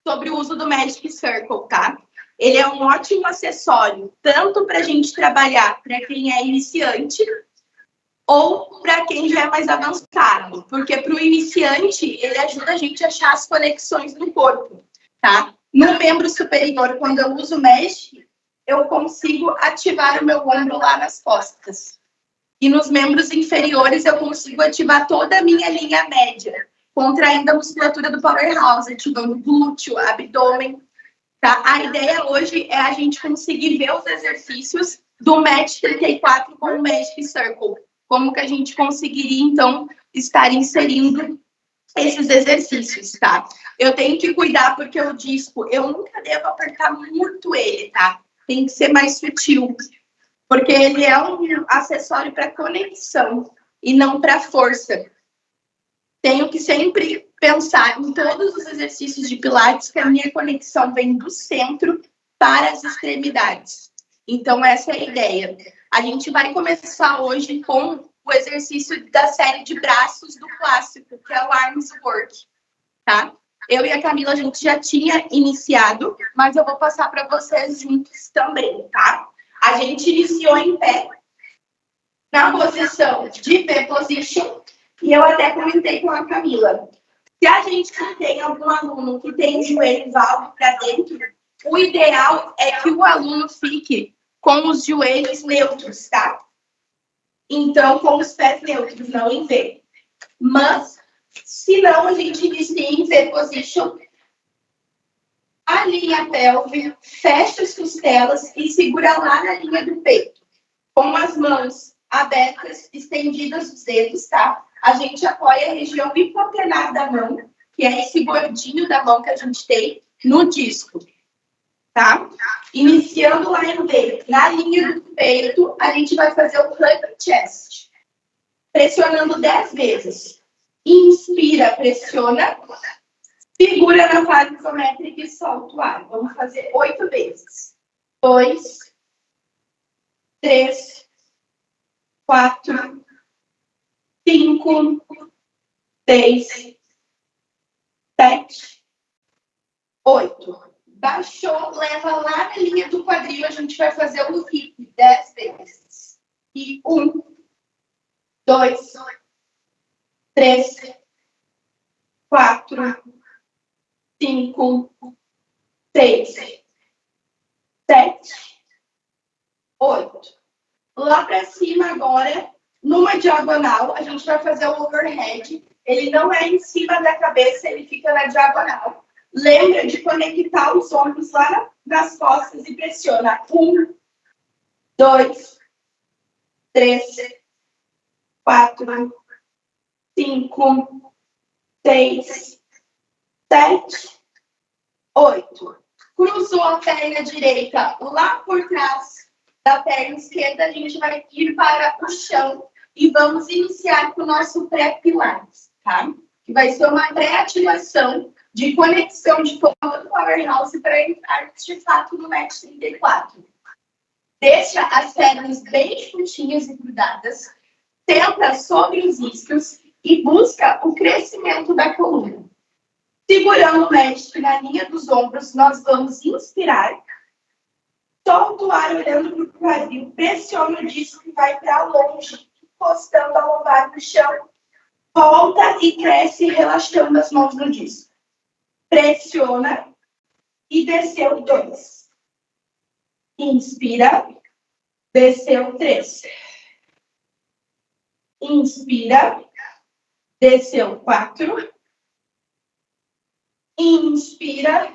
sobre o uso do Magic Circle, tá? Ele é um ótimo acessório, tanto para a gente trabalhar para quem é iniciante ou para quem já é mais avançado, porque para o iniciante ele ajuda a gente a achar as conexões no corpo, tá? No membro superior, quando eu uso o Magic, eu consigo ativar o meu ombro lá nas costas. E nos membros inferiores eu consigo ativar toda a minha linha média, contraindo a musculatura do powerhouse, ativando glúteo, abdômen. Tá? A ideia hoje é a gente conseguir ver os exercícios do Match 34 com o Magic Circle. Como que a gente conseguiria, então, estar inserindo esses exercícios, tá? Eu tenho que cuidar porque o disco, eu nunca devo apertar muito ele, tá? Tem que ser mais sutil, porque ele é um acessório para conexão e não para força. Tenho que sempre pensar em todos os exercícios de Pilates que a minha conexão vem do centro para as extremidades. Então, essa é a ideia. A gente vai começar hoje com o exercício da série de braços do clássico, que é o Arms Work, tá? Eu e a Camila, a gente já tinha iniciado, mas eu vou passar para vocês juntos também, tá? A gente iniciou em pé, na posição de V-position, e eu até comentei com a Camila. Se a gente tem algum aluno que tem o joelho valgo para dentro, o ideal é que o aluno fique com os joelhos neutros, tá? Então, com os pés neutros, não em V. Mas, se não, a gente inicia em V-position, alinha a pelve, fecha as costelas e segura lá na linha do peito. Com as mãos abertas, estendidas os dedos, tá? A gente apoia a região hipotenar da mão, que é esse gordinho da mão que a gente tem, no disco, tá? Iniciando lá em V, na linha do peito, a gente vai fazer o hug chest, pressionando 10 vezes. Inspira, pressiona, segura na fase isométrica e solta o ar. Vamos fazer 8 vezes. 2, 3, 4, 5, 6, 7, 8. Baixou, leva lá na linha do quadril, a gente vai fazer o hip 10 vezes. E 1, 2, 3, 4, 5, 6, 7, 8. Lá para cima agora, numa diagonal, a gente vai fazer o overhead. Ele não é em cima da cabeça, ele fica na diagonal. Lembra de conectar os ombros lá nas costas e pressiona. 1, 2, 3, 4, 5, 6, 7, 8. Cruzou a perna direita lá por trás da perna esquerda, a gente vai ir para o chão e vamos iniciar com o nosso pré-pilates, tá? Que vai ser uma pré-ativação de conexão de todo o powerhouse para entrar de fato no Match 34. Deixa as pernas bem juntinhas e grudadas, senta sobre os isquios e busca o crescimento da coluna. Segurando o Magic na linha dos ombros, nós vamos inspirar. Solta o ar olhando para o quadril, pressiona o disco e vai para longe, encostando a lombar no chão. Volta e cresce, relaxando as mãos no disco. Pressiona e desceu 2. Inspira, desceu 3. Inspira, desceu 4. Inspira.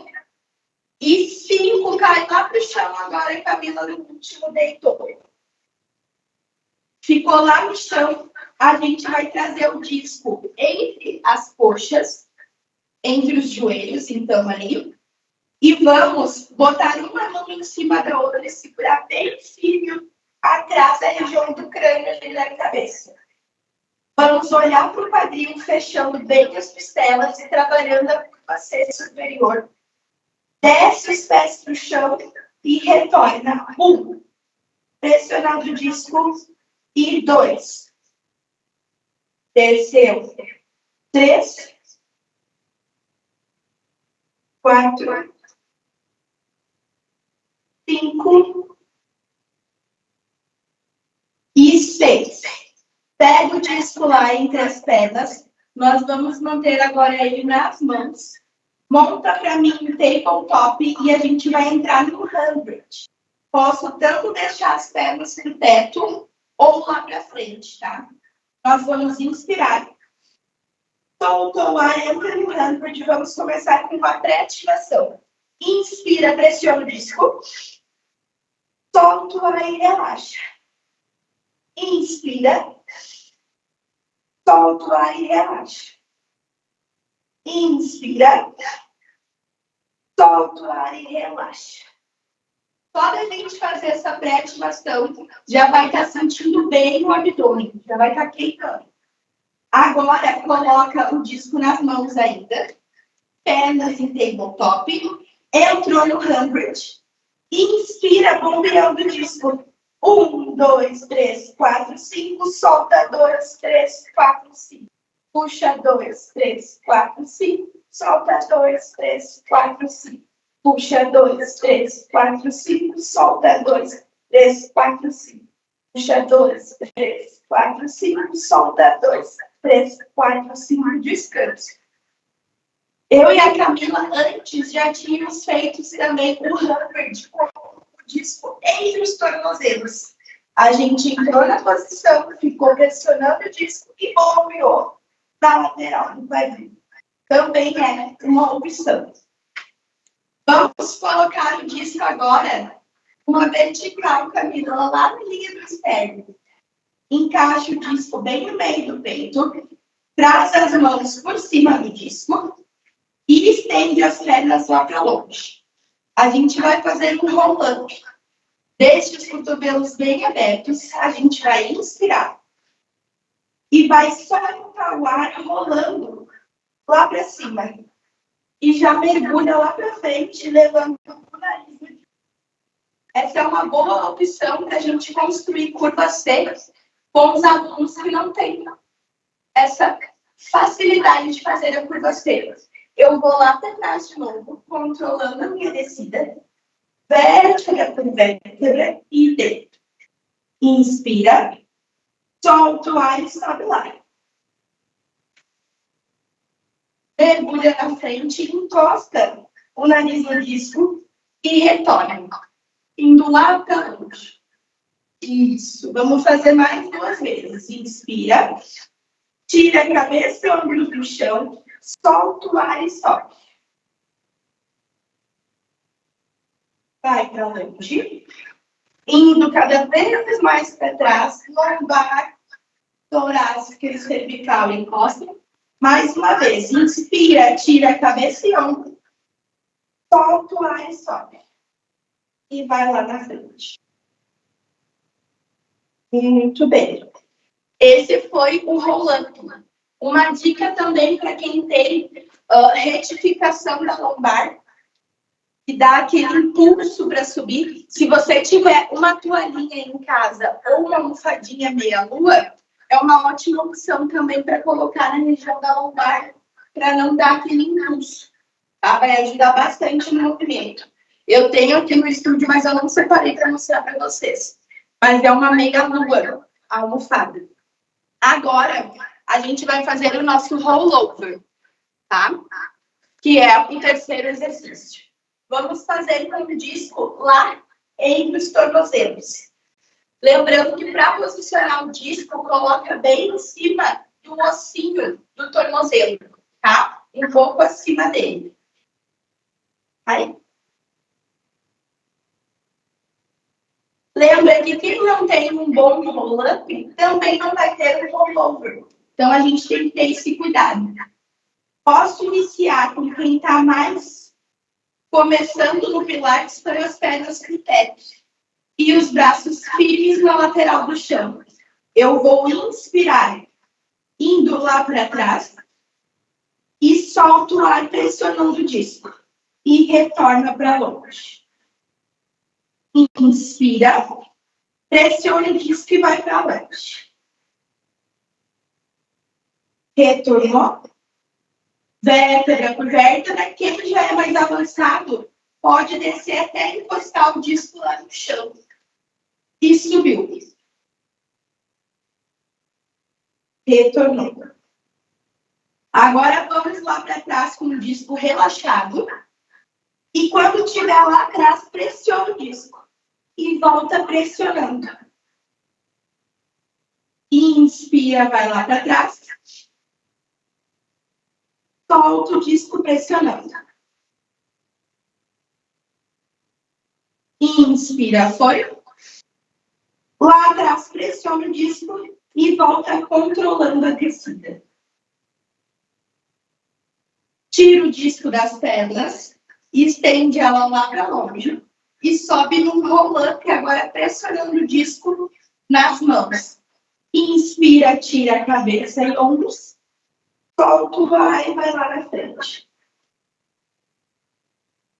E 5, cai lá para o chão agora, e Camila no último deitou. Ficou lá no chão, a gente vai trazer o disco entre as coxas, entre os joelhos, então ali. E vamos botar uma mão em cima da outra e segurar bem firme atrás da região do crânio e da cabeça. Vamos olhar para o quadril, fechando bem as costelas e trabalhando a face superior. Desce os pés para o chão e retorna. 1. Pressionando o disco. E 2. Desceu. 3. 4, 5 e 6. Pega o disco lá entre as pernas. Nós vamos manter agora ele nas mãos. Monta para mim o tabletop e a gente vai entrar no 100. Posso tanto deixar as pernas no teto ou lá para frente, tá? Nós vamos inspirar. Solta o ar, entra no 100. Vamos começar com uma pré-ativação. Inspira, pressiona o disco. Solta o ar e relaxa. Inspira. Solta o ar e relaxa. Inspira. Solta o ar e relaxa. Só da gente fazer essa pré-ativação, já vai estar sentindo bem o abdômen, já vai estar queimando. Agora, coloca o disco nas mãos ainda, pernas em tabletop, entrou no 100, inspira, bombeando o disco. 1, 2, 3, 4, 5, solta 2, 3, 4, 5. Puxa 2, 3, 4, 5, solta 2, 3, 4, 5. Puxa 2, 3, 4, 5, solta 2, 3, 4, 5. Puxa 2, 3, 4, 5, solta 2, 3, 4, 5, descanso. Eu e a Camila antes já tínhamos feito também o 100 com o disco entre os tornozelos. A gente entrou na posição, ficou pressionando o disco e bombeou na lateral do quadril. Também é uma opção. Vamos colocar o disco agora, uma vertical, Camila, lá na linha do externo. Encaixa o disco bem no meio do peito, traz as mãos por cima do disco e estende as pernas lá para longe. A gente vai fazer um roll-up. Deixe os cotovelos bem abertos, a gente vai inspirar e vai soltar o ar rolando lá para cima. E já mergulha lá para frente, levando o nariz. Essa é uma boa opção para a gente construir curva C com os alunos que não têm essa facilidade de fazer a curva C. Eu vou lá para trás de novo, controlando a minha descida. Vértebra por vértebra e deito. Inspira, solta o ar e sobe lá. Mergulha na frente, encosta o nariz no disco e retorna. Indo lá para longe. Isso. Vamos fazer mais 2 vezes. Inspira. Tira a cabeça e ombros do chão. Solta o ar e sobe. Vai para longe. Indo cada vez mais para trás. Lombar, torácica e cervical encosta. Mais uma vez, inspira, tira a cabeça e ombro, solta o ar e sobe. E vai lá na frente. Muito bem. Esse foi o roll-up. Uma dica também para quem tem retificação da lombar, que dá aquele impulso para subir. Se você tiver uma toalhinha em casa ou uma almofadinha meia-lua, é uma ótima opção também para colocar na região da lombar, para não dar aquele impulso. Tá? Vai ajudar bastante no movimento. Eu tenho aqui no estúdio, mas eu não separei para mostrar para vocês. Mas é uma meia-lua, a almofada. Agora, a gente vai fazer o nosso rollover, tá? Que é o terceiro exercício. Vamos fazer com o disco lá entre os tornozelos. Lembrando que para posicionar o disco, coloca bem em cima do ossinho do tornozelo, tá? Um pouco acima dele. Aí. Lembra que quem não tem um bom roll-up também não vai ter um rollover. Então, a gente tem que ter esse cuidado. Posso iniciar com quem está mais começando no Pilates com as pernas pro teto e os braços firmes na lateral do chão. Eu vou inspirar, indo lá para trás e solto o ar pressionando o disco e retorna para longe. Inspira, pressiona o disco e vai para longe. Retornou, Vértebra por vértebra. Quem já é mais avançado pode descer até encostar o disco lá no chão. E subiu. Retornou. Agora vamos lá para trás com o disco relaxado. E quando estiver lá atrás, pressiona o disco. E volta pressionando. Inspira, vai lá para trás. Solta o disco pressionando. Inspira, foi. Lá atrás, pressiona o disco e volta controlando a descida. Tira o disco das pernas, estende ela lá para longe e sobe num roll-up, agora pressionando o disco nas mãos. Inspira, tira a cabeça e ombros. Solta o vai lá na frente.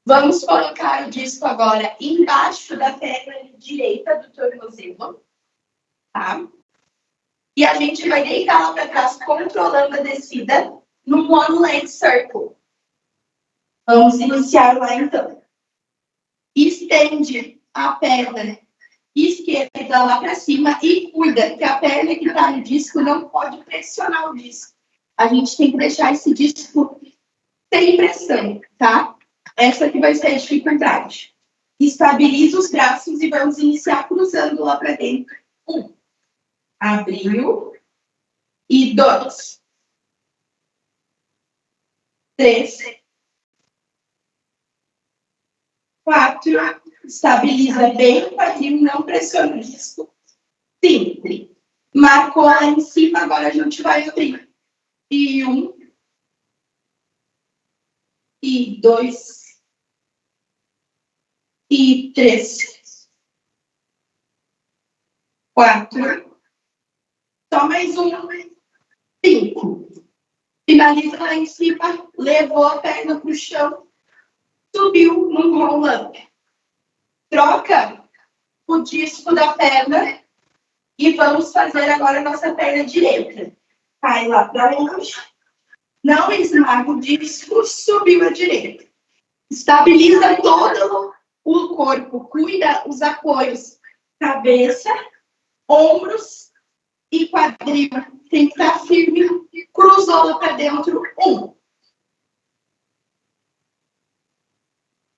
Vamos colocar o disco agora embaixo da perna direita do tornozelo. Tá? E a gente vai deitar lá para trás, controlando a descida, no one leg circle. Vamos iniciar lá então. Estende a perna esquerda lá para cima e cuida que a perna que está no disco não pode pressionar o disco. A gente tem que deixar esse disco sem pressão, tá? Essa que vai ser a dificuldade. Estabiliza os braços e vamos iniciar cruzando lá para dentro. 1. Abriu. E 2. 3. 4. Estabiliza bem o quadril, não pressiona o disco. 5. Marcou lá em cima, agora a gente vai abrir. E 1. E 2. E 3. 4. Só mais 1. 5. Finaliza lá em cima, levou a perna para o chão, subiu num roll-up. Troca o disco da perna e vamos fazer agora a nossa perna direita. Cai lá para longe, não esmaga o disco, subiu a direita. Estabiliza todo o corpo, cuida os apoios, cabeça, ombros e quadril. Tem que estar firme, cruzou lá para dentro. 1.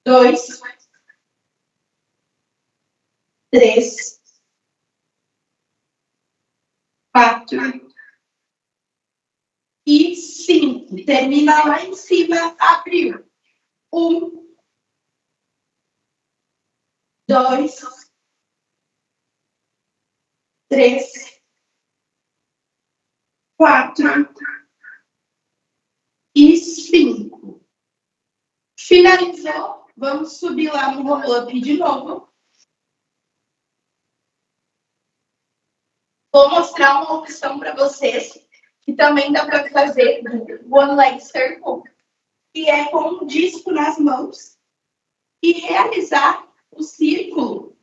2. 3. 4. E 5. Termina lá em cima, abriu. 1. 2. 3. 4. E 5. Finalizou. Vamos subir lá no roll-up de novo. Vou mostrar uma opção para vocês que também dá para fazer one leg circle, que é com um disco nas mãos e realizar o círculo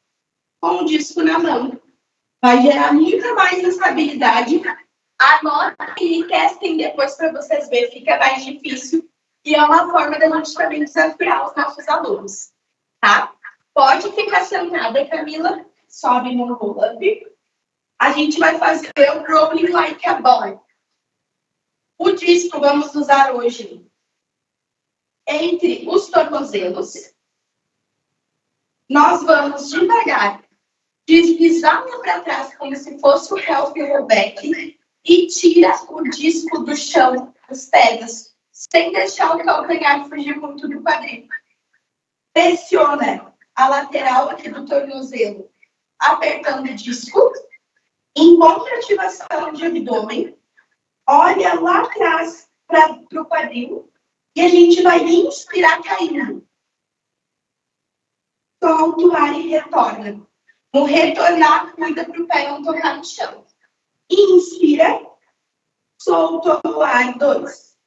com o disco na mão. Vai gerar muita mais estabilidade. Anota e testem depois para vocês verem, fica mais difícil. E é uma forma da gente também desafiar os nossos alunos, tá? Pode ficar sentada, Camila. Sobe no roll-up. A gente vai fazer o rolling like a ball. O disco vamos usar hoje entre os tornozelos. Nós vamos devagar deslizar para trás como se fosse o healthy rollback e tira o disco do chão, os pés, sem deixar o calcanhar fugir muito do quadril. Pressiona a lateral aqui do tornozelo, apertando o disco. Encontra ativação de abdômen. Olha lá atrás para o quadril. E a gente vai inspirar caindo. Solta o ar e retorna. No retornar, cuida para o pé não tocar no chão. Inspira. Solta o ar. 2.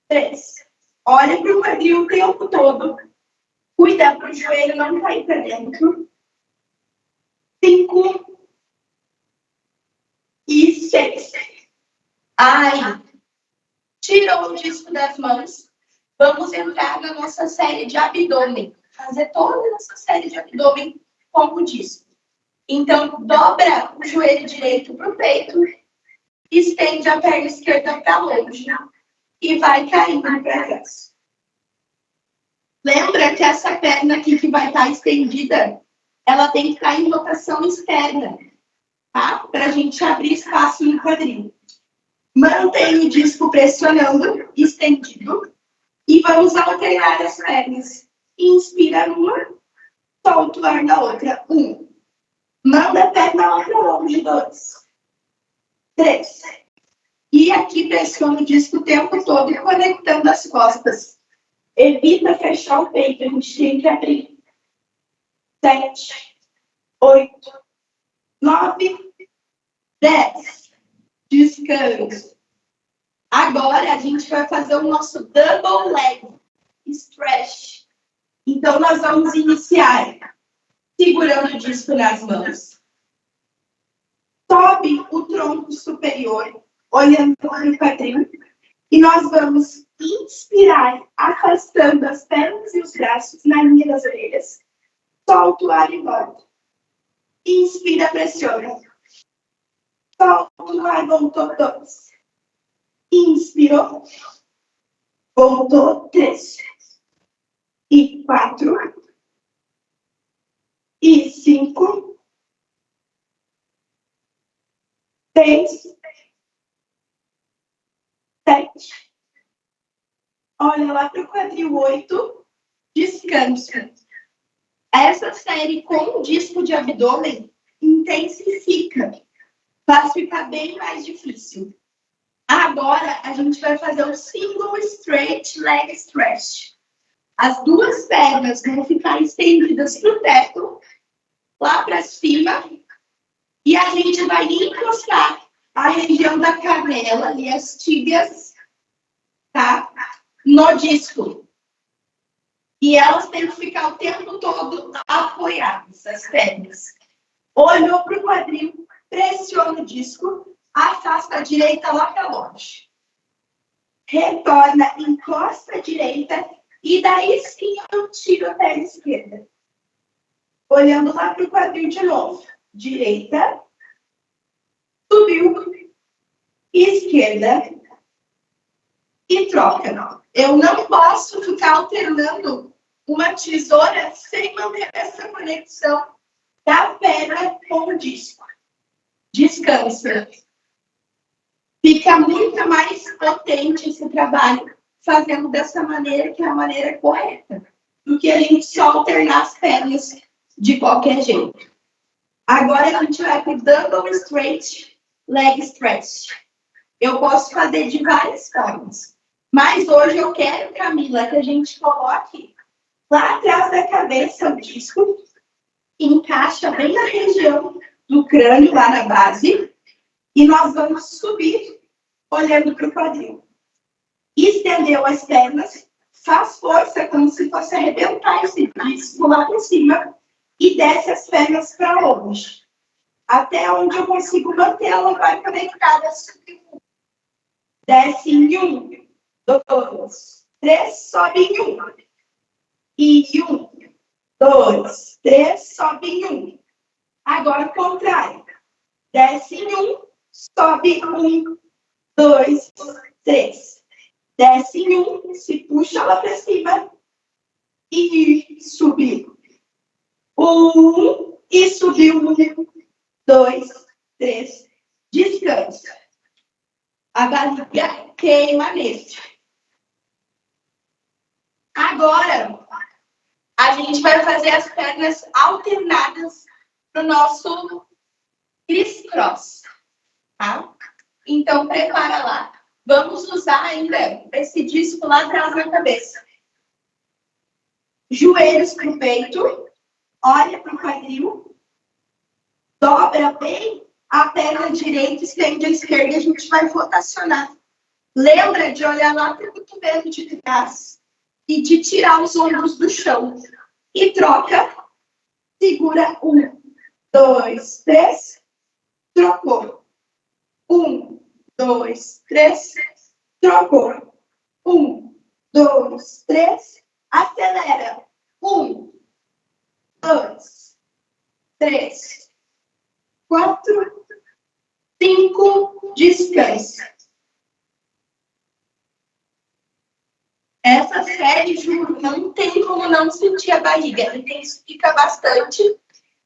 3. Olha para o quadril o tempo todo. Cuida para o joelho não cair para dentro. 5. E 6. Ai, Tirou o disco das mãos. Vamos entrar na nossa série de abdômen. Fazer toda a nossa série de abdômen com o disco. Então, dobra o joelho direito para o peito. Estende a perna esquerda para longe. E vai caindo para trás. Lembra que essa perna aqui que vai estar estendida, ela tem que estar em rotação externa, tá? Para a gente abrir espaço no quadril. Mantém o disco pressionando, estendido. E vamos alternar as pernas. Inspira numa, solta o ar na outra. 1. Manda a perna lá para longe. 2. 3. E aqui pressiona o disco o tempo todo, conectando as costas. Evita fechar o peito, a gente tem que abrir. 7, 8, 9, 10. Descanso. Agora a gente vai fazer o nosso double leg stretch. Então nós vamos iniciar segurando o disco nas mãos. Sobe o tronco superior, olhando para o quadril. E nós vamos inspirar, afastando as pernas e os braços na linha das orelhas. Solta o ar e volta. Inspira, pressiona. Solta o ar, voltou 2. Inspirou. Voltou 3. E 4. E 5. 6. 7. Olha lá para o quadril 8. Descansa. Essa série com o disco de abdômen intensifica. Vai ficar bem mais difícil. Agora, a gente vai fazer o single straight leg stretch. As duas pernas vão ficar estendidas para o teto, lá para cima. E a gente vai encostar a região da canela e as tíbias, tá? No disco. E elas têm que ficar o tempo todo apoiadas, as pernas. Olhou para o quadril, pressiona o disco, afasta a direita lá para longe. Retorna, encosta a direita e daí sim eu tiro a perna esquerda. Olhando lá para o quadril de novo. Direita, subiu, esquerda e troca. Eu não posso ficar alternando uma tesoura sem manter essa conexão da perna com o disco. Descansa. Fica muito mais potente esse trabalho fazendo dessa maneira, que é a maneira correta, do que a gente só alternar as pernas de qualquer jeito. Agora a gente vai para o double straight leg stretch. Eu posso fazer de várias formas, mas hoje eu quero, Camila, que a gente coloque lá atrás da cabeça o disco, encaixa bem na região do crânio, lá na base, e nós vamos subir olhando para o quadril. Estendeu as pernas, faz força como se fosse arrebentar esse disco lá para cima e desce as pernas para longe. Até onde eu consigo manter, ela vai conectada. Desce em 1, 2, 3, sobe em 1. E 1, 2, 3, sobe em 1. Agora o contrário. Desce em 1, sobe 1, 2, 3. Desce em 1, se puxa lá para cima e subiu. 1 e subiu. 1, 2, 3. Descansa. A barriga queima nesse. Agora, a gente vai fazer as pernas alternadas para o nosso criss-cross, tá? Então, prepara lá. Vamos usar ainda esse disco lá atrás na cabeça. Joelhos para o peito. Olha para o quadril. Dobra bem a perna direita, estende a esquerda e a gente vai rotacionar. Lembra de olhar lá para o cotovelo de trás e de tirar os ombros do chão. E troca. Segura 1, 2, 3. Trocou. 1, 2, 3. Trocou. 1, 2, 3. Acelera. 1, 2, 3, 4, 5. Descansa. Essa série, juro, não tem como não sentir a barriga. Intensifica bastante.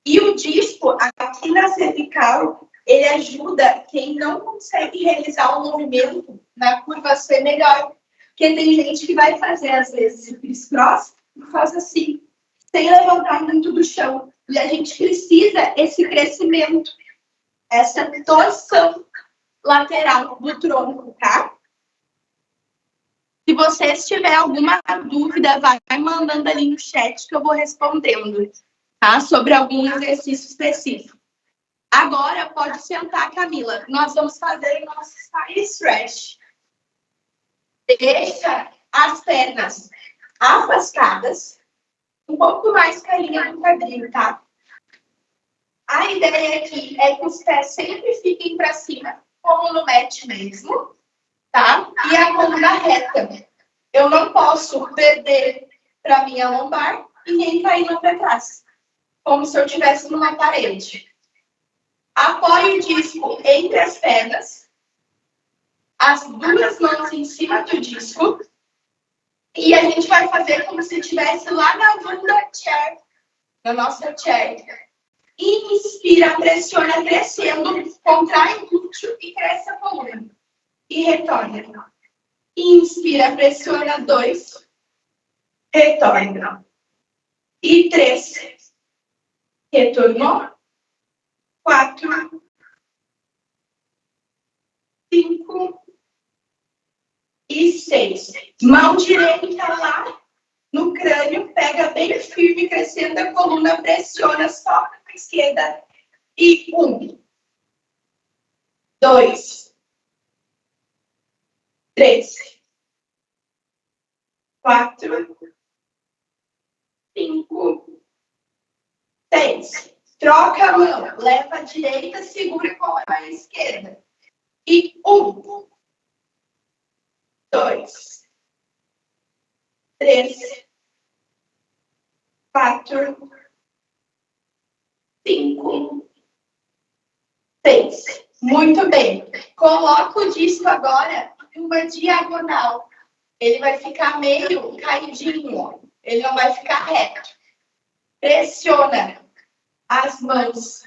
E o disco, aqui na cervical, ele ajuda quem não consegue realizar o movimento na curva C melhor. Porque tem gente que vai fazer, às vezes, o criss-cross e faz assim, sem levantar muito do chão. E a gente precisa esse crescimento, essa torção lateral do tronco, tá? Se vocês tiverem alguma dúvida, vai mandando ali no chat que eu vou respondendo, tá? Sobre algum exercício específico. Agora, pode sentar, Camila. Nós vamos fazer o nosso side stretch. Deixa as pernas afastadas, um pouco mais que a linha do quadril, tá? A ideia aqui é que os pés sempre fiquem para cima, como no mat mesmo, tá? E a coluna reta. Eu não posso perder para minha lombar e nem caindo para trás, como se eu estivesse numa parede. Apoie o disco entre as pernas, as duas mãos em cima do disco, e a gente vai fazer como se estivesse lá na bunda chair, na nossa chair. Inspira, pressiona, crescendo, contrai o glúteo e cresce a coluna. E retorna. Inspira, pressiona, 2, retorna. E 3, retornou. 4, 5 e 6. Mão direita lá no crânio, pega bem firme, crescendo a coluna, pressiona, sobe para a esquerda. E 1, 2, 3, 4, 5, 6. Troca a mão, leva a direita, segura com a esquerda. E 1, 2, 3, 4, 5, 6. Muito bem. Coloca o disco agora em uma diagonal. Ele vai ficar meio caidinho. Ele não vai ficar reto. Pressiona as mãos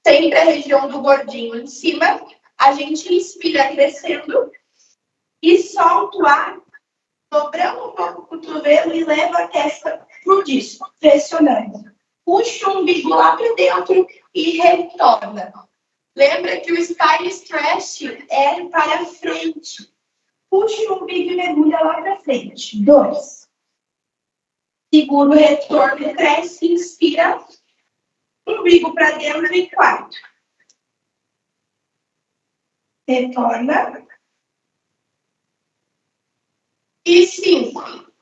sempre a região do gordinho em cima. A gente inspira crescendo e solta o ar, dobrando um pouco o cotovelo e leva a testa pro disco, pressionando. Puxa o umbigo lá para dentro e retorna. Lembra que o spine stretch é para frente. Puxa o umbigo e mergulha lá para frente. 2. Segura o retorno, cresce, inspira. Umbigo para dentro e 4. Retorna. E 5.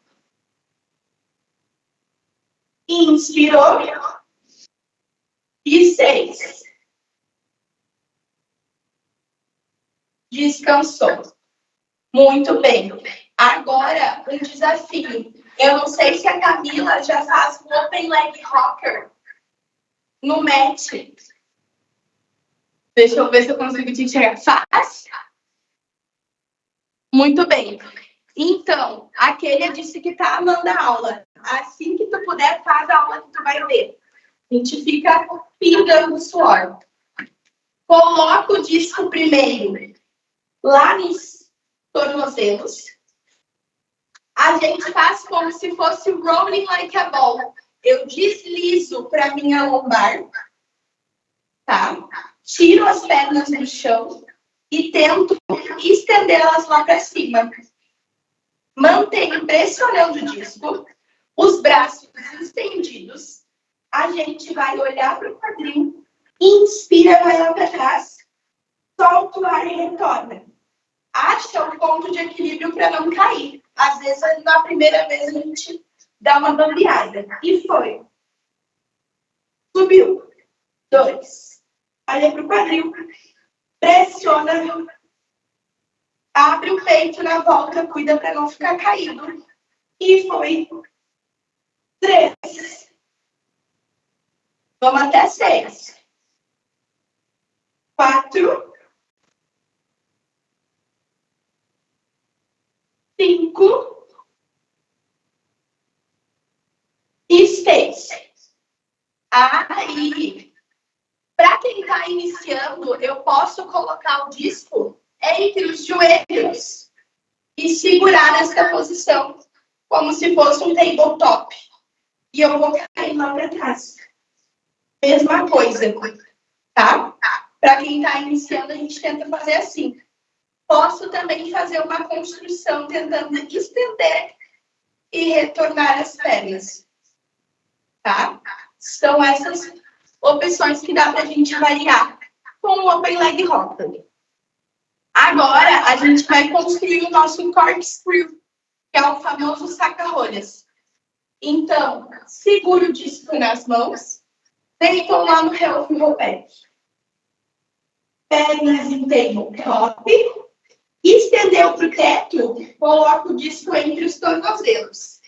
Inspirou. E 6. Descansou. Muito bem. Agora, um desafio. Eu não sei se a Camila já faz o Open Leg Rocker no mat. Deixa eu ver se eu consigo te enxergar. Faz? Muito bem. Então, a Kênia disse que tá amando a aula. Assim que tu puder, faz a aula que tu vai ver. A gente fica pingando suor. Coloca o disco primeiro lá nos tornozelos. A gente faz como se fosse rolling like a ball. Eu deslizo para minha lombar, tá? Tiro as pernas do chão e tento estendê-las lá para cima. Mantenho pressionando o disco, os braços estendidos. A gente vai olhar para o quadril, inspira, vai lá para trás, solta o ar e retorna. Acha um ponto de equilíbrio para não cair. Às vezes, na primeira vez, a gente dá uma bambeada. E foi. Subiu. 2. Olha para o quadril. Pressiona Abre o peito na volta, cuida para não ficar caído. E foi 3. Vamos até 6. 4. 5. E 6. Aí, para quem está iniciando, eu posso colocar o disco entre os joelhos e segurar nessa posição, como se fosse um tabletop. E eu vou cair lá para trás. Mesma coisa, tá? Para quem está iniciando, a gente tenta fazer assim. Posso também fazer uma construção tentando estender e retornar as pernas, tá? São essas opções que dá para a gente variar com o Open Leg Rocker. Agora, a gente vai construir o nosso corkscrew, que é o famoso saca-rolhas. Então, segura o disco nas mãos, deitam lá no rollback. Pernas em tabletop, estendeu para o teto, coloca o disco entre os tornozelos.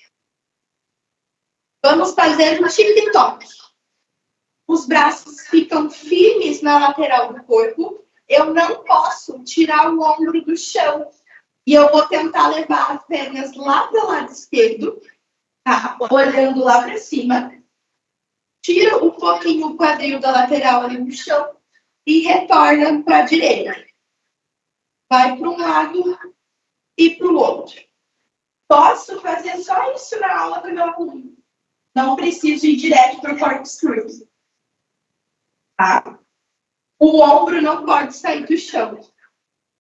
Vamos fazer um tip-top. Os braços ficam firmes na lateral do corpo. Eu não posso tirar o ombro do chão. E eu vou tentar levar as pernas lá para o lado esquerdo, tá? Olhando lá para cima. Tira um pouquinho o quadril da lateral ali no chão e retorna para a direita. Vai para um lado e para o outro. Posso fazer só isso na aula do meu aluno. Não preciso ir direto para o corkscrew. Tá? O ombro não pode sair do chão.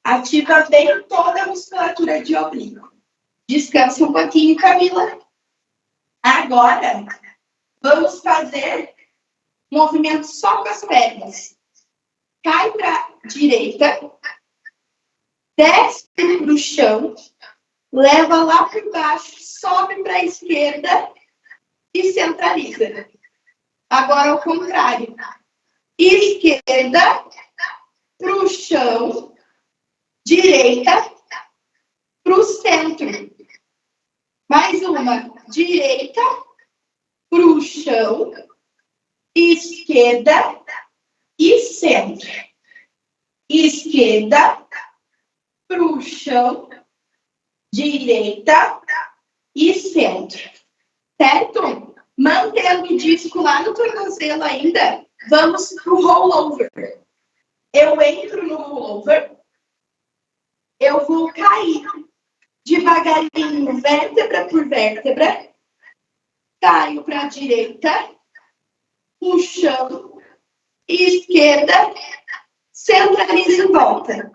Ativa bem toda a musculatura de oblíquo. Descansa um pouquinho, Camila. Agora, vamos fazer movimento só com as pernas. Cai para a direita, desce para o chão, leva lá por baixo, sobe para a esquerda e centraliza. Agora, ao contrário. Esquerda para o chão, direita para o centro. Mais uma. Direita para o chão, esquerda e centro. Esquerda para o chão, direita e centro. Certo? Mantendo o disco lá no tornozelo ainda, vamos para o rollover. Eu entro no rollover, eu vou cair devagarinho, vértebra por vértebra, caio para a direita, puxão, esquerda, centralizo em volta.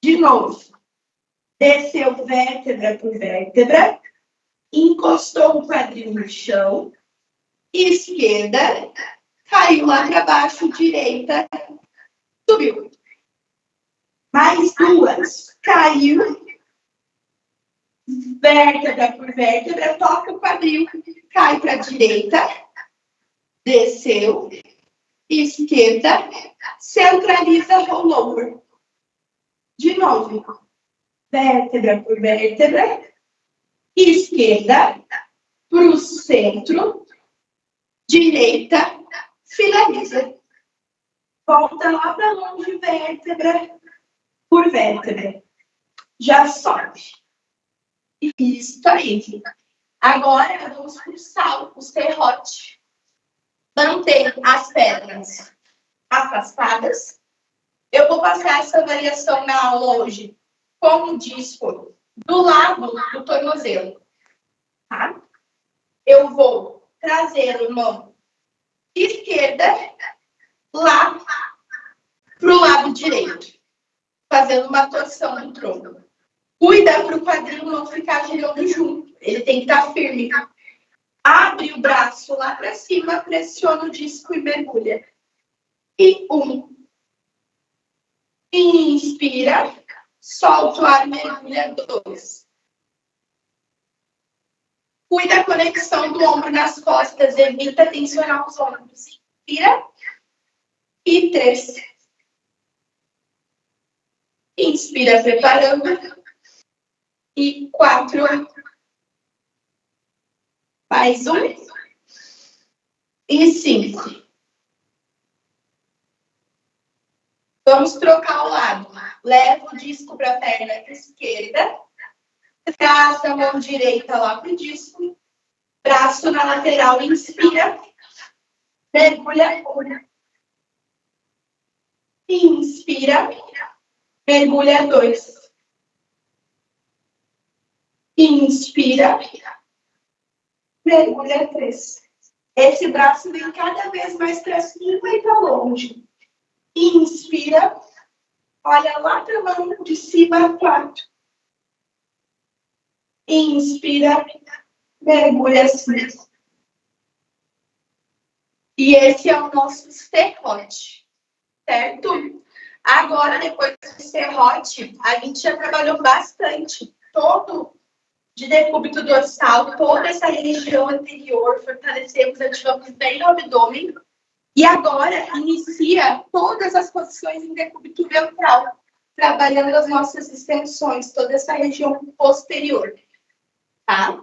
De novo, desceu vértebra por vértebra, encostou o quadril no chão, esquerda, caiu lá para baixo, direita, subiu. Mais 2, caiu, vértebra por vértebra, toca o quadril, cai para a direita, desceu, esquerda, centraliza, rollover. De novo, vértebra por vértebra, esquerda, para o centro, direita, finaliza. Volta lá para longe, vértebra por vértebra. Já sobe. Isso aí. Agora vamos para o serrote. Mantém as pernas afastadas. Eu vou passar essa variação na aula hoje com o disco do lado do tornozelo. Tá? Eu vou trazer a mão esquerda lá para o lado direito, fazendo uma torção do tronco. Cuida para o quadril não ficar girando junto. Ele tem que estar firme. Abre o braço lá para cima, pressiona o disco e mergulha. E 1. Inspira, solta o ar, mergulha. 2. Cuida da conexão do ombro nas costas, evita tensionar os ombros. Inspira. E 3. Inspira, preparando. E 4. Mais 1. E 5. Vamos trocar o lado. Leva o disco para a perna esquerda. Traz a mão direita lá para o disco. Braço na lateral, inspira. Mergulha. Inspira. Mergulha 2. Inspira. Mergulha 3. Esse braço vem cada vez mais para cima e para longe. Inspira. Olha lá para a mão de cima, 4. Inspira. Mergulha 5. E esse é o nosso serrote, certo? Agora, depois do serrote, a gente já trabalhou bastante. Todo de decúbito dorsal, toda essa região anterior, fortalecemos, ativamos bem o abdômen. E agora, inicia todas as posições em decúbito ventral, trabalhando as nossas extensões, toda essa região posterior, tá?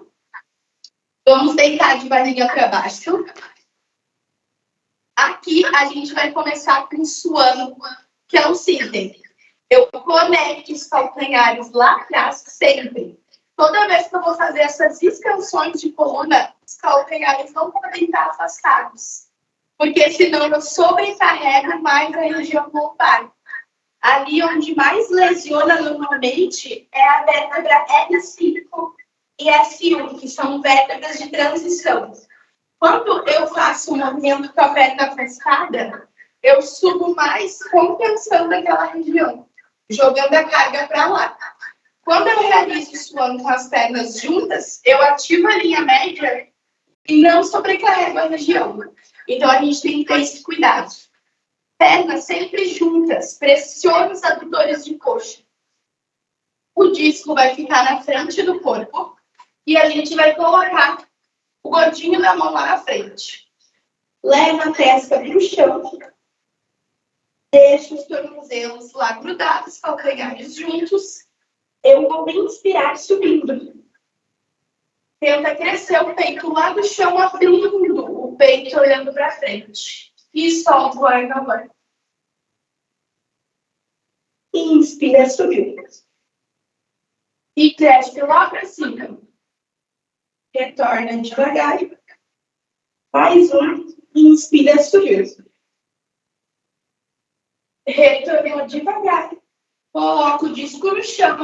Vamos deitar de barriga para baixo. Aqui, a gente vai começar com suando, que é o cisne. Eu conecto os calcanhares lá atrás sempre. Toda vez que eu vou fazer essas extensões de coluna, os calcanhares não podem estar afastados. Porque senão eu sobrecarrego mais a região lombar. Ali onde mais lesiona normalmente é a vértebra L5 e S1, que são vértebras de transição. Quando eu faço um movimento com a perna afastada, eu subo mais compensando aquela região, jogando a carga para lá. Quando eu realizo suando com as pernas juntas, eu ativo a linha média e não sobrecarrego a região. Então, a gente tem que ter esse cuidado. Pernas sempre juntas, pressiona os adutores de coxa. O disco vai ficar na frente do corpo e a gente vai colocar o gordinho da mão lá na frente. Leva a testa para o chão. Deixa os tornozelos lá grudados, calcanhares juntos. Eu vou me inspirar subindo. Tenta crescer o peito lá do chão, abrindo o peito, olhando para frente. E solta o ar no ar. Inspira, subiu. E cresce lá para cima. Retorna devagar. Mais um. Inspira, subiu. Retornou devagar. Coloca o disco no chão.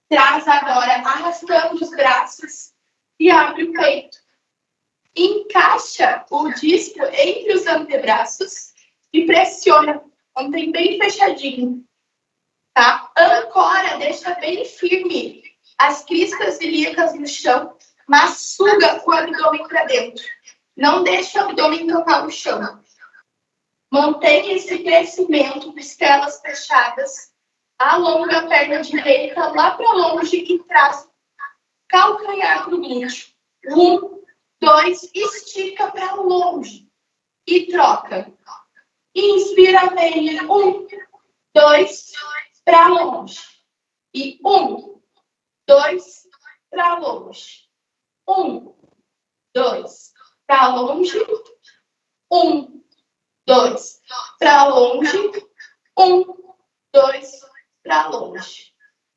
Traz agora, arrastando os braços e abre o peito. Encaixa o disco entre os antebraços e pressiona. Mantém bem fechadinho. Tá? Ancora, deixa bem firme as cristas ilíacas no chão, mas suga o abdômen para dentro. Não deixa o abdômen tocar o chão. Mantenha esse crescimento, costelas fechadas. Alonga a perna direita lá para longe e traz calcanhar para o glúteo. 1, 2, estica para longe. E troca. Inspira bem. 1, 2, para longe. E 1, 2, para longe. 1, 2, para longe. 1, 2, para longe. 1, 2, para longe.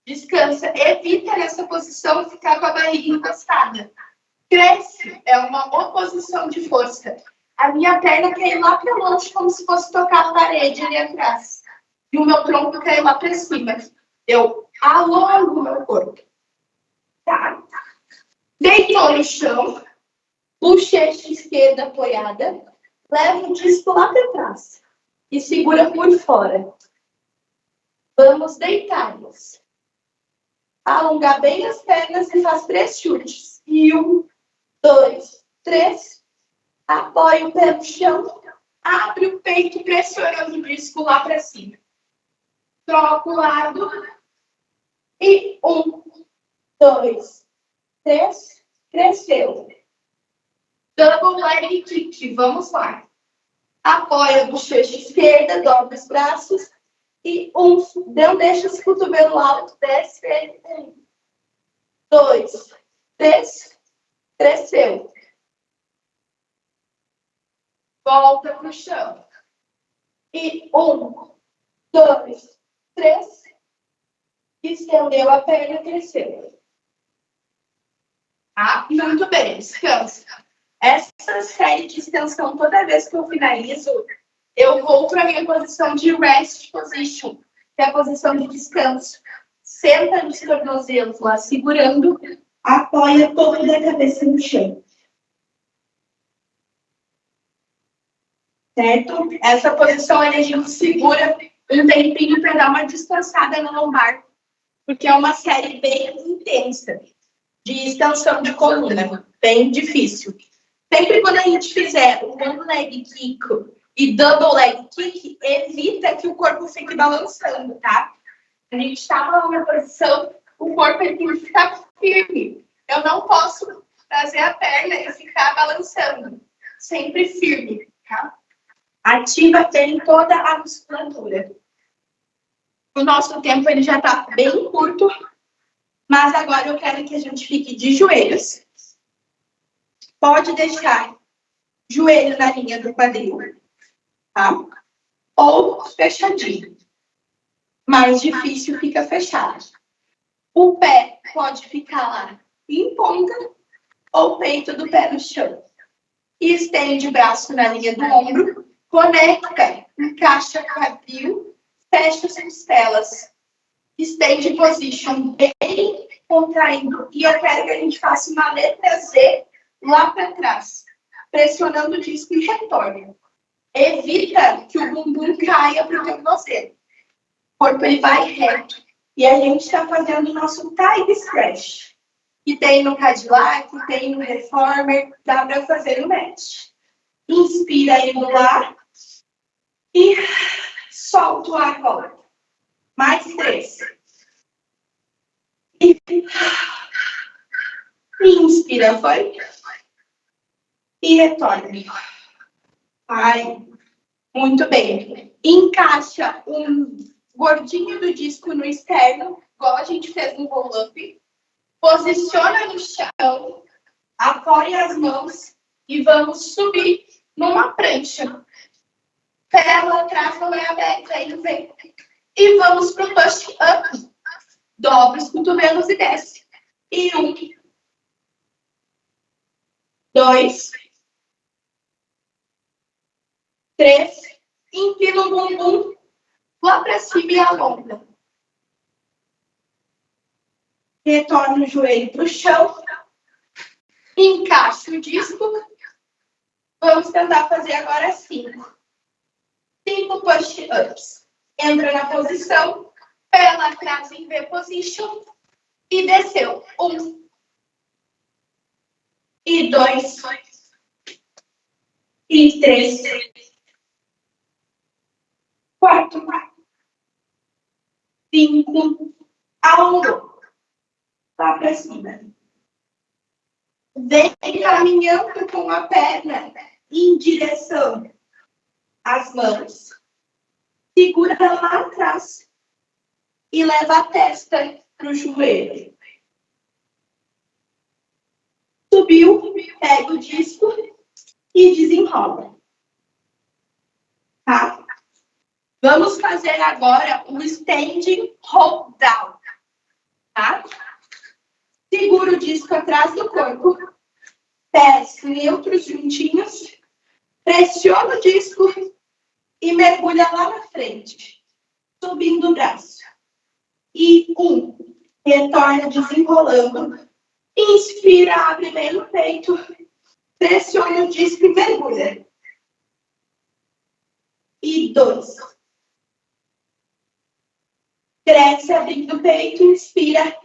Descansa. Evita nessa posição ficar com a barriga encostada. Cresce. É uma oposição de força. A minha perna quer ir lá para longe, como se fosse tocar a parede ali atrás. E o meu tronco quer ir lá para cima. Eu alongo o meu corpo. Tá? Deitou no chão. Bochecha esquerda apoiada. Leva o disco lá para trás. E segura por fora. Vamos deitar-nos. Alongar bem as pernas e faz 3 chutes. E 1, 2, 3. Apoia o pé no chão. Abre o peito pressionando o disco lá para cima. Troca o lado. E 1, 2, 3. Cresceu. Double leg kick. Vamos lá. Apoia a bochecha esquerda, dobra os braços. E não deixa esse cotovelo alto, desce ele. 1, 2, 3, cresceu. Volta pro chão. E 1, 2, 3, estendeu a perna, cresceu. Ah, muito bem, descansa. Essa série de extensão, toda vez que eu finalizo, eu vou para a minha posição de rest position, que é a posição de descanso. Senta nos tornozelos lá, segurando, apoia toda a cabeça no chão. Certo? Essa posição a gente segura um tempinho para dar uma descansada na lombar, porque é uma série bem intensa de extensão de coluna, bem difícil. Sempre quando a gente fizer o one leg kick e double leg kick, evita que o corpo fique balançando, tá? A gente está na posição, o corpo ele tem que ficar firme. Eu não posso trazer a perna e ficar balançando. Sempre firme, tá? Ativa bem toda a musculatura. O nosso tempo ele já está bem curto, mas agora eu quero que a gente fique de joelhos. Pode deixar joelho na linha do quadril, tá? Ou fechadinho. Mais difícil fica fechado. O pé pode ficar lá em ponta ou peito do pé no chão. E estende o braço na linha do ombro, conecta, encaixa quadril, fecha as costelas. Estende position bem contraindo. E eu quero que a gente faça uma letra Z lá para trás, pressionando o disco e retorno. Evita que o bumbum caia para o tornozelo. O corpo ele vai reto. E a gente está fazendo o nosso tide stretch. Que tem no Cadillac, que tem no Reformer, dá para fazer no match. Inspira indo lá e solta o ar, volta. Mais 3. Inspira, foi? E retorna. Ai, muito bem. Encaixa um gordinho do disco no externo, igual a gente fez no roll-up. Posiciona no chão, apoia as mãos e vamos subir numa prancha. Pé lá atrás não é aberto, aí vem. E vamos pro push-up. Dobra os cotovelos e desce. E 1, 2, 3. Empina o bumbum lá para cima e alonga. Retorna o joelho para o chão. Encaixa o disco. Vamos tentar fazer agora 5. 5 push-ups. Entra na posição. Pé lá atrás em V position. E desceu. 1. E 2. E 3. 4. 5. Alongou. Lá para cima. Vem caminhando com a perna em direção às mãos. Segura lá atrás e leva a testa para o joelho. Subiu, pega o disco e desenrola. Tá? Vamos fazer agora o standing hold down. Tá? Segura o disco atrás do corpo. Pés neutros juntinhos. Pressiona o disco e mergulha lá na frente. Subindo o braço. E 1. Retorna desenrolando. Inspira, abre bem no peito. Pressiona o disco e mergulha. E 2. Cresce abrindo o peito, inspira.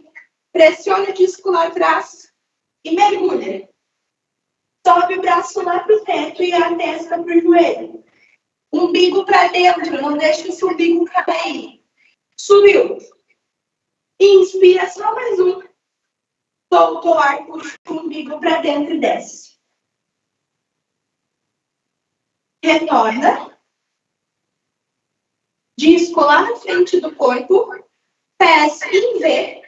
Pressiona o disco lá atrás e mergulha. Sobe o braço lá pro teto e a testa pro joelho. Umbigo para dentro, não deixa esse umbigo cair. Subiu. Inspira só mais 1. Solta o ar, puxa o umbigo para dentro e desce. Retorna. disco lá na frente do corpo, pés em V,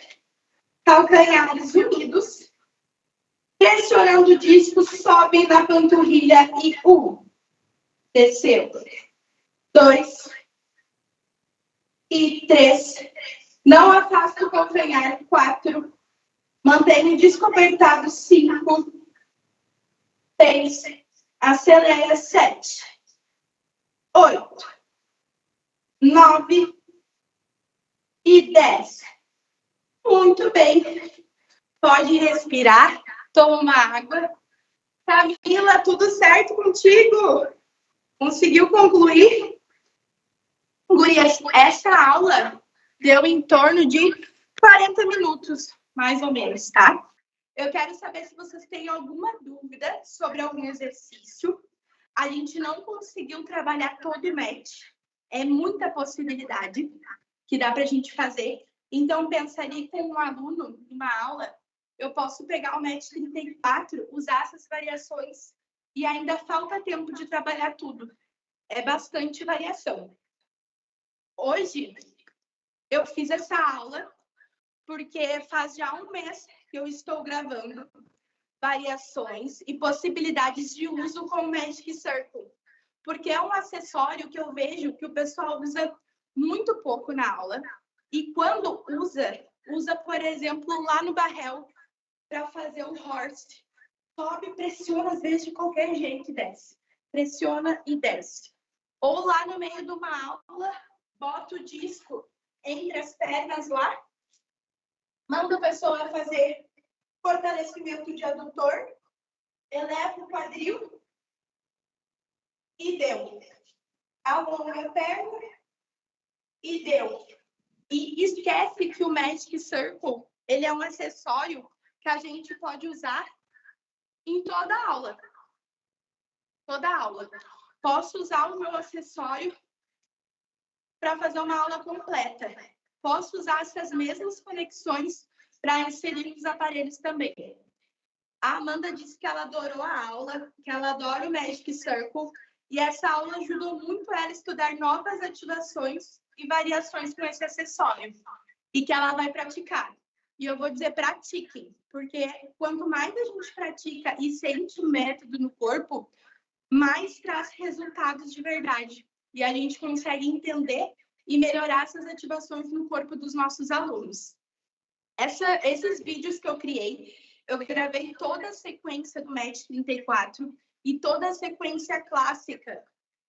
calcanhares unidos, pressionando o disco, sobe na panturrilha e 1, desceu, 2 e 3, não afasta o calcanhar, 4, mantém o disco apertado, 5, 6, acelera, 7, 8, 9 e 10. Muito bem. Pode respirar, toma uma água. Camila, tudo certo contigo? Conseguiu concluir? Gurias, essa aula deu em torno de 40 minutos, mais ou menos, tá? Eu quero saber se vocês têm alguma dúvida sobre algum exercício. A gente não conseguiu trabalhar todo o match. É muita possibilidade que dá para a gente fazer. Então, pensaria com um aluno, numa aula, eu posso pegar o match 34, usar essas variações e ainda falta tempo de trabalhar tudo. É bastante variação. Hoje, eu fiz essa aula porque faz já um mês que eu estou gravando variações e possibilidades de uso com o Magic Circle, porque é um acessório que eu vejo que o pessoal usa muito pouco na aula, e quando usa, por exemplo, lá no barrel, para fazer o horse. Sobe, pressiona, às vezes, de qualquer jeito e desce. Pressiona e desce. Ou lá no meio de uma aula, bota o disco entre as pernas lá, manda a pessoa fazer fortalecimento de adutor, eleva o quadril e deu. Alonga a perna e deu. E esquece que o Magic Circle, ele é um acessório que a gente pode usar em toda aula. Toda aula. Posso usar o meu acessório para fazer uma aula completa. Posso usar essas mesmas conexões para inserir os aparelhos também. A Amanda disse que ela adorou a aula, que ela adora o Magic Circle, e essa aula ajudou muito ela a estudar novas ativações e variações com esse acessório, e que ela vai praticar. E eu vou dizer, pratiquem, porque quanto mais a gente pratica e sente o método no corpo, mais traz resultados de verdade. E a gente consegue entender e melhorar essas ativações no corpo dos nossos alunos. Esses vídeos que eu criei, eu gravei toda a sequência do Match 34 e toda a sequência clássica.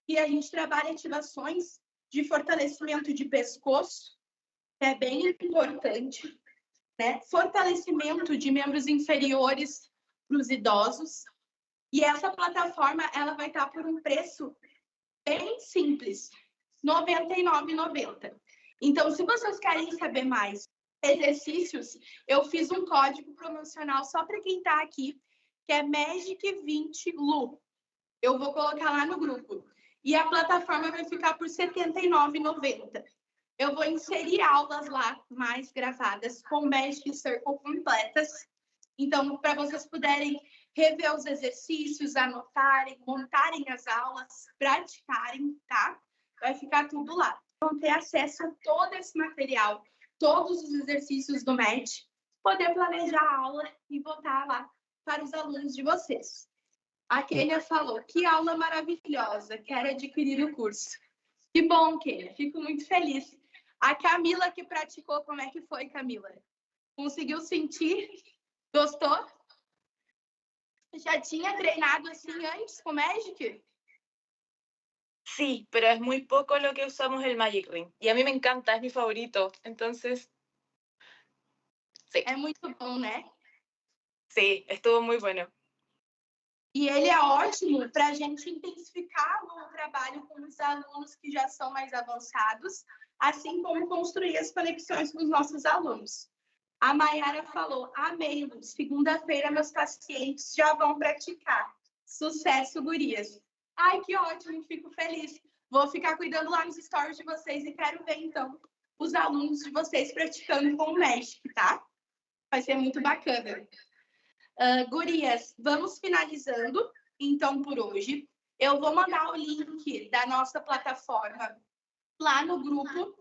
E a gente trabalha ativações de fortalecimento de pescoço, que é bem importante, né? Fortalecimento de membros inferiores para os idosos. E essa plataforma, ela vai estar por um preço bem simples, R$ 99,90. Então, se vocês querem saber mais exercícios, eu fiz um código promocional só para quem está aqui, que é Magic20LU. Eu vou colocar lá no grupo. E a plataforma vai ficar por R$ 79,90. Eu vou inserir aulas lá, mais gravadas, com Magic Circle completas. Então, para vocês puderem rever os exercícios, anotarem, montarem as aulas, praticarem, tá? Vai ficar tudo lá. Vão ter acesso a todo esse material, todos os exercícios do MET, poder planejar a aula e botar lá para os alunos de vocês. A Kênia falou, que aula maravilhosa, quero adquirir o curso. Que bom, Kênia, fico muito feliz. A Camila que praticou, como é que foi, Camila? Conseguiu sentir? Gostou? ¿Ya tinha treinado así antes con Magic? Sí, pero es muy poco lo que usamos el Magic Ring. Y a mí me encanta, es mi favorito. Entonces, sí. É muito bom, né? Sí, estuvo muy bueno. E ele é ótimo para a gente intensificar o trabalho com os alunos que já são mais avançados, assim como construir as conexões com os nossos alunos. A Mayara falou, amei, Luz. Segunda-feira meus pacientes já vão praticar. Sucesso, gurias. Ai, que ótimo, fico feliz. Vou ficar cuidando lá nos stories de vocês e quero ver, então, os alunos de vocês praticando com o Magic, tá? Vai ser muito bacana. Gurias, vamos finalizando, então, por hoje. Eu vou mandar o link da nossa plataforma lá no grupo